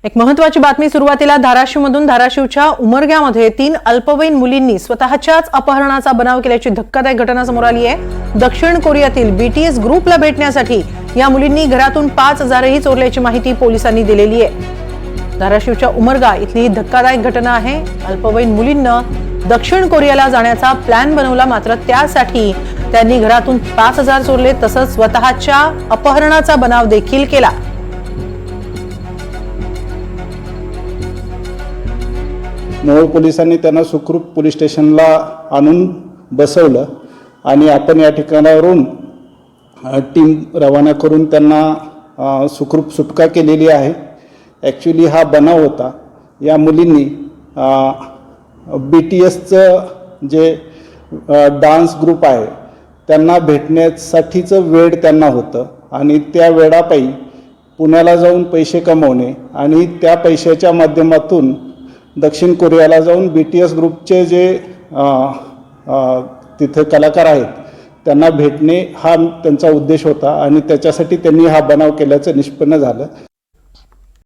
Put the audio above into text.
एक महत्त्वाची बातमी सुरुवातीला धाराशिवमधून धाराशिवच्या उमरग्यामध्ये 3 अल्पवयीन मुलींनी स्वतःच्याच अपहरणाचा बनाव केल्याची धक्कादायक घटना समोर आली आहे। दक्षिण कोरियातील BTS ग्रुपला भेटण्यासाठी या मुलींनी घरातून 5,000ही चोरल्याची माहिती पोलिसांनी दिलेली आहे। धाराशिवच्या उमरगा इथली धक्कादायक घटना आहे। अल्पवयीन मुलींना दक्षिण कोरियाला जाण्याचा प्लॅन बनवला, मात्र त्यासाठी त्यांनी घरातून 5,000 चोरले, तसंच स्वतःच्या अपहरणाचा बनाव देखील केला। मोहोळ पोलिसांनी त्यांना सुखरूप पोलीस स्टेशनला आणून बसवलं आणि आपण या ठिकाणावरून टीम रवाना करून त्यांना सुखरूप सुटका केलेली आहे। ॲक्च्युली हा बनाव होता, या मुलींनी BTSचं जे डान्स ग्रुप आहे त्यांना भेटण्यासाठीचं वेळ त्यांना होतं आणि त्या वेळापायी पुण्याला जाऊन पैसे कमवणे आणि त्या पैशाच्या माध्यमातून दक्षिण कोरियाला जाऊन BTS ग्रुपचे जे तिथे कलाकार आहेत त्यांना भेटणे हा त्यांचा उद्देश होता आणि त्याच्यासाठी त्यांनी हा बनाव केल्याचं निष्पन्न झालं।